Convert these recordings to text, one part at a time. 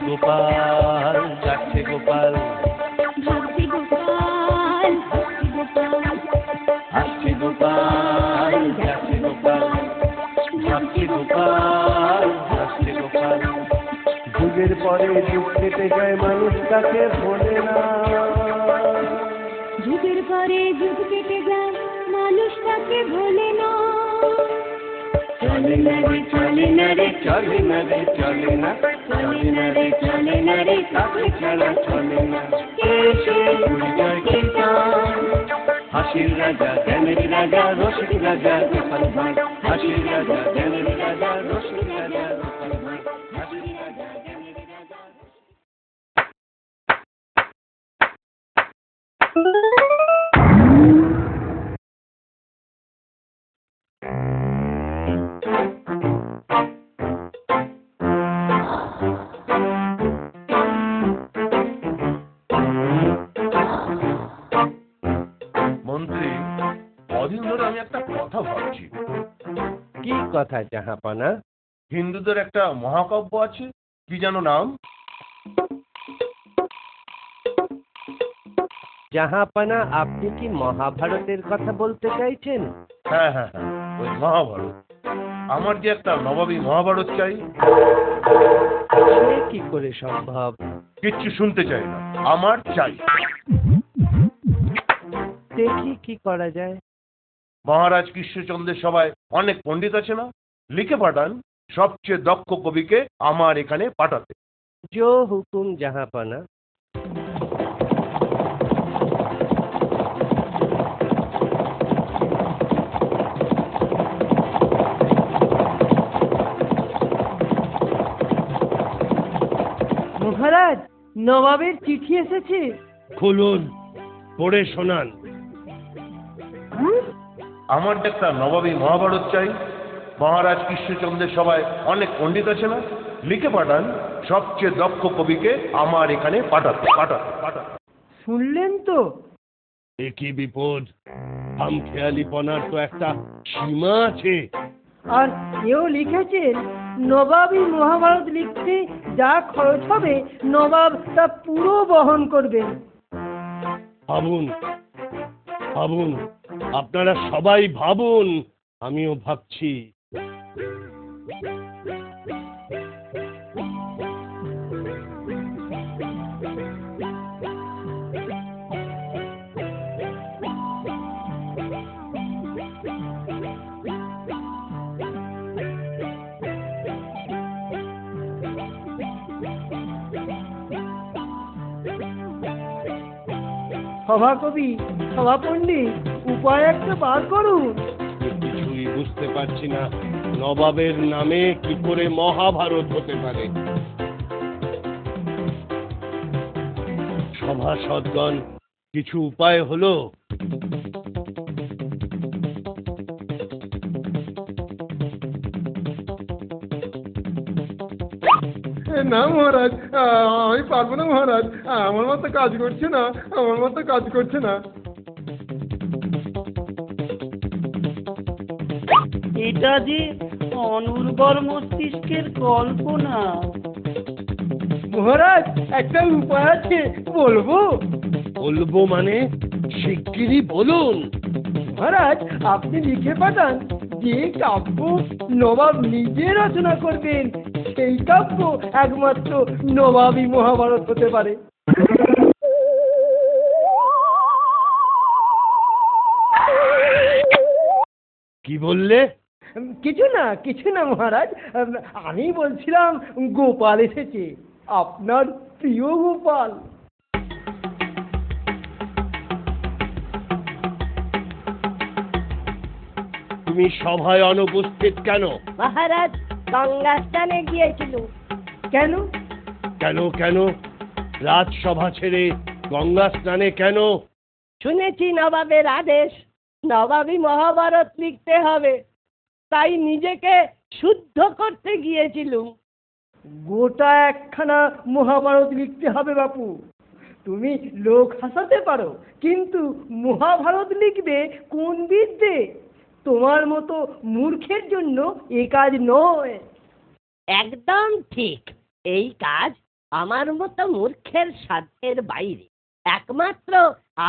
গোপাল যাচ্ছে গোপাল, ভাবছি গোপাল, আসছে গোপাল যাচ্ছে গোপাল, ভাবছি গোপাল আসছে গোপাল। যুগের পরে যুগ কেটে যায় মানুষ তাকে ভোলে না, যুগের পরে যুগ কেটে যায় মানুষ তাকে ভোলে না। চলে না রে চলে না রে চলে না রে চলে না, চলে না রে চলে না রে কাকে ছাড়া চলে না। জয় কীর্তন হাসির রাজা জ্ঞানের রাজা রসিক রাজা গোপাল ভাঁড়, হাসির রাজা জ্ঞানের রাজা রসিক রাজা গোপাল ভাঁড়, হাসির রাজা জ্ঞানের রাজা। মন্ত্রী, কদিন ধরে আমি একটা কথা ভাবছি। কি কথা জাহাপানা? হিন্দুদের একটা মহাকাব্য আছে, কি যেন নাম? জাহাপানা, আপনি কি মহাভারতের কথা বলতে চাইছেন? হ্যাঁ হ্যাঁ হ্যাঁ, ওই মহাভারত। আমার যে একটা নবাবী মহাভারত চাই। সে কি করে সম্ভব? কিচ্ছু শুনতে চাই না, আমার চাই। দেখি কি করা যায়। মহারাজ কৃষ্ণচন্দ্রের সভায় অনেক পণ্ডিত আছে না, লিখে পাঠান সবচেয়ে দক্ষ কবিকে আমার এখানে পাঠাতে। জো হুকুম জাহাপানা। মহারাজ, নবাবের চিঠি এসেছে। খুলুন, পড়ে শোনান। আমার যে একটা নবাবী মহাভারত চাই। মহারাজ কৃষ্ণচন্দ্রের সভায় অনেক পণ্ডিত আছে না, লিখে পাঠান সবচেয়ে দক্ষ কবিকে আমার এখানে পাঠাতে পাঠাতে পাঠাতে। শুনলেন তো? এ কি বিপদ! খামখেয়ালিপনার তো একটা সীমা আছে। আর এও লিখেছেন, নবাবী মহাভারত লিখতে যা খরচ হবে নবাব তা পুরো বহন করবেন। ভাবুন ভাবুন, আপনারা সবাই ভাবুন, আমিও ভাবছি। সভাকবি, সভাপণ্ডিত, উপায় একটা বার করুন। কিছুই বুঝতে পারছি না, নবাবের নামে কি করে মহাভারত হতে পারে? সভাসদগণ, কিছু উপায় হলো? না মহারাজ, আমি পারবো না মহারাজ, আমার মতো কাজ করছে না, আমার মতো কাজ করছে না। এটা যে অনুর্বর মস্তিষ্কের কল্পনা। মহারাজ, একটা উপায় আছে, বলবো? বলবো মানে? শিগগিরই বলুন। মহারাজ, আপনি লিখে পাঠান যে কাব্য নবাব নিজে রচনা করবেন, সেই কাব্য একমাত্র নবাবী মহাভারত হতে পারে। কি বললে? কিছু না মহারাজ, আমি বলছিলাম গোপাল এসেছে, আপনার প্রিয় গোপাল। তুমি সভায় অনুপস্থিত কেন? মহারাজ গঙ্গা স্নানে গিয়েছিল। কেন? কেন কেন? রাজসভা ছেড়ে গঙ্গা স্নানে কেন? শুনেছি নবাবের আদেশ, নবাবী মহাভারত লিখতে হবে, তাই নিজেকে শুদ্ধ করতে গিয়েছিলুম। গোটা একখানা মহাভারত লিখতে হবে বাপু। তুমি লোক হাসাতে পারো, কিন্তু মহাভারত লিখবে কোন বিদ্যে? তোমার মতো মূর্খের জন্য এ কাজ নয়। একদম ঠিক, এই কাজ আমার মতো মূর্খের সাধ্যের বাইরে। একমাত্র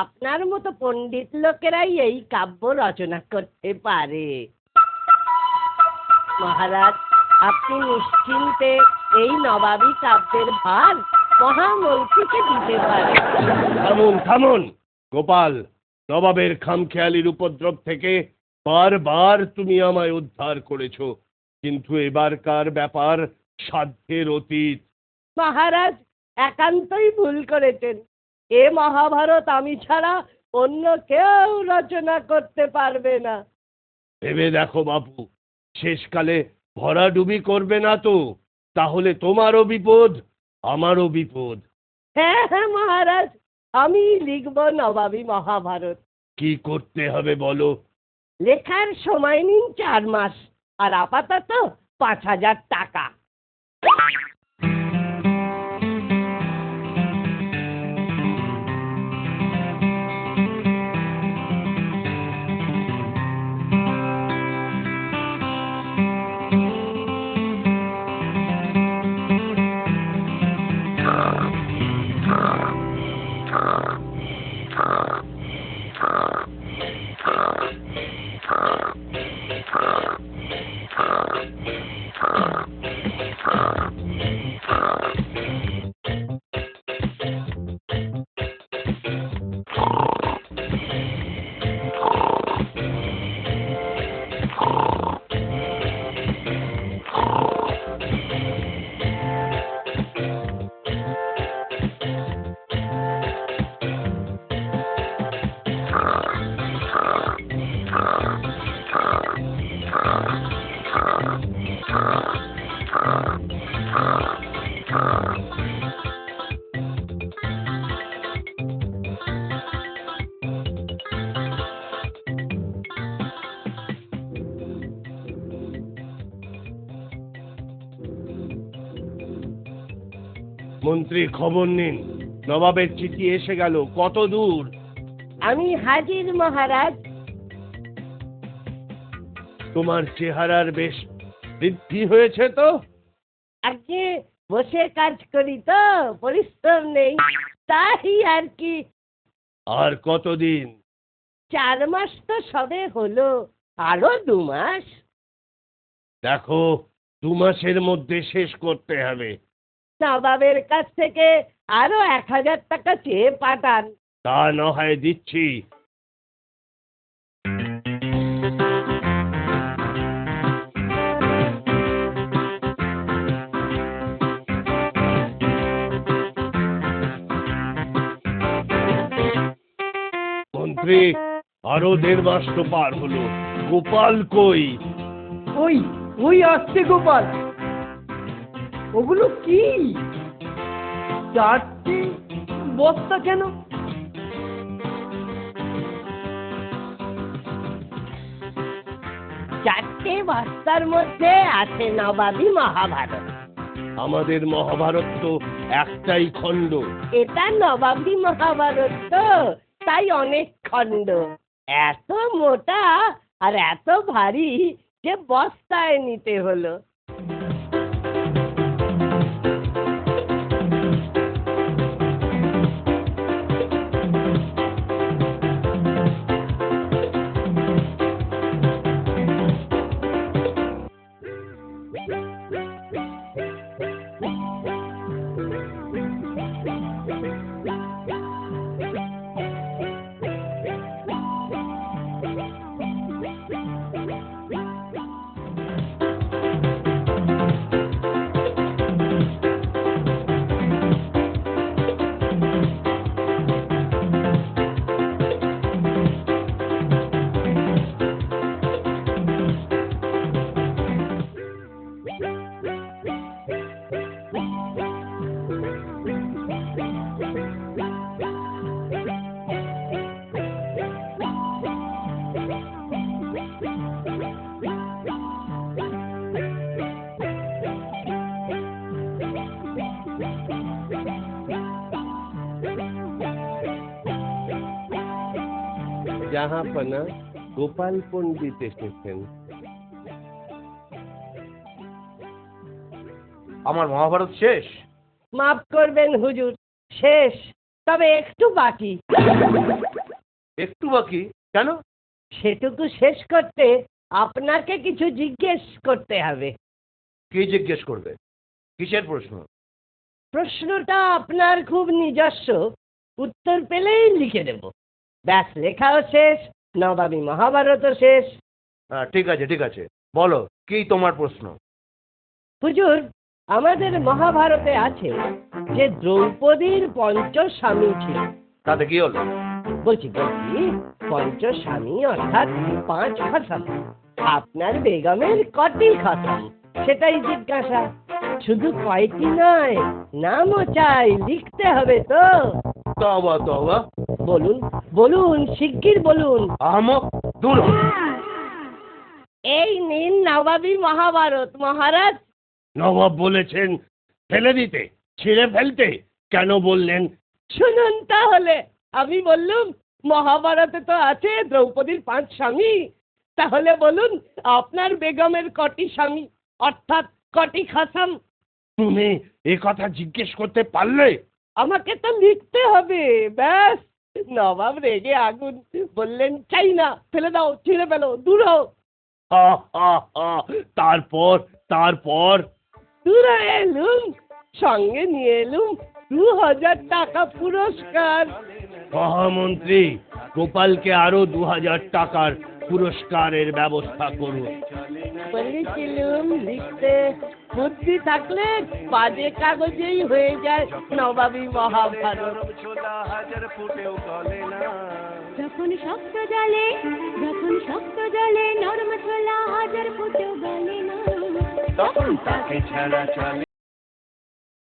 আপনার মতো পণ্ডিত লোকেরাই এই কাব্য রচনা করতে পারে। মহারাজ, আপনি নিশ্চিন্তে এই নবাবী কাব্যের ভার মহামন্ত্রীকে দিতে পারেন। থামুন থামুন গোপাল, নবাবের খামখেয়ালির উপদ্রব থেকে বারবার তুমি আমায় উদ্ধার করেছো, কিন্তু এবারকার ব্যাপার সাধ্যের অতীত। মহারাজ একান্তই ভুল করেছেন। এ মহাভারত আমি ছাড়া অন্য কেউ রচনা করতে পারবে না। ভেবে দেখো বাবু, শেষকালে ভরাডুবি করবে না তো? তাহলে তোমারও বিপদ, আমারও বিপদ। হ্যাঁ হ্যাঁ মহারাজ, আমি লিখব নবাবী মহাভারত। কি করতে হবে বলো? লেখার সময় নিন 4 মাস, আর আপাতত 5,000 টাকা। মন্ত্রী, খবর নিন, নবাবের চিঠি এসে গেল। কত দূর? আমি হাজির মহারাজ। তোমার চেহারার বেশ বৃদ্ধি হয়েছে তো? আজকে বসে কাজ করি তো, পরিশ্রম নেই, তাই আর কি। আর কতদিন? 4 মাস তো সবে হলো, আরো 2 মাস। দেখো, 2 মাসের মধ্যে শেষ করতে হবে। নবাবের কাছ থেকে আরো 1,000 টাকা চেয়ে পাঠান। তা না হয় দিচ্ছি। মন্ত্রী, আরো 1.5 মাস তো পার হলো, গোপাল কই? ওই ওই আসছে গোপাল। ওগুলো কি? 4টে বস্তা কেন? চারটে বস্তার মধ্যে আছে নবাবী মহাভারত। আমাদের মহাভারত তো একটাই খণ্ড। এটা নবাবী মহাভারত তো, তাই অনেক খণ্ড। এত মোটা আর এত ভারী যে বস্তায় নিতে হলো। জাহাপনা, গোপাল পণ্ডিত এসেছেন। আমার মহাভারত শেষ? মাফ করবেন হুজুর, শেষ, তবে একটু বাকি। একটু বাকি কেন? সেটুকু শেষ করতে আপনাকে কিছু জিজ্ঞেস করতে হবে। কি জিজ্ঞেস করবে? কিসের প্রশ্ন? প্রশ্নটা আপনার খুব নিজস্ব, উত্তর পেলেই লিখে দেব। ব্যাস, লেখাও শেষ, নবাবী মহাভারতও শেষ। হ্যাঁ, ঠিক আছে ঠিক আছে, বলো কি তোমার প্রশ্ন? হুজুর, আমাদের মহাভারতে আছে যে দ্রৌপদীর স্বামী ছিল। তাতে কি হলো? বলছি স্বামী অর্থাৎ 5 খতম। আপনার বেগমের কটি খতম সেটাই জিজ্ঞাসা। শুধু কয়টি নয়, নামও চাই, লিখতে হবে তো। তবা তবা, বলুন বলুন, শিগগির বলুন। আহমক, দূর হ। এই নিন নবাবী মহাভারত মহারাজ। নবাব বলেছেন ফেলে দিতে, ছিঁড়ে ফেলতে, কেন বললেন? শুনুন তাহলে, আমি বললুম মহাভারতে তো আছে দ্রৌপদীর 5 স্বামী, তাহলে বলুন আপনার বেগমের কটি স্বামী অর্থাৎ কটি খতম? তুমি এ কথা জিজ্ঞেস করতে পারলে? আমাকে তো লিখতে হবে, ব্যাস। নবাব রেগে আগুন, বললেন চাই না, ফেলে দাও, ছিঁড়ে ফেলো, দূর হও। হা, হা, হা। তারপর তারপর দূর হয়ে এলুম, সঙ্গে নিয়ে এলুম 2000 টাকা পুরস্কার। মহামন্ত্রী, গোপালকে আরো 2000 টাকার পুরস্কারের ব্যবস্থা করুন। বলেছিলুম লিখতে, বুদ্ধি থাকলে বাজে কাগজেই হয়ে যায় নবাবী মহাভারত। যখন শক্ত জলে নরম ছোলা হাজার ফুটেও গলে না, তখন তাকে ছাড়া চলে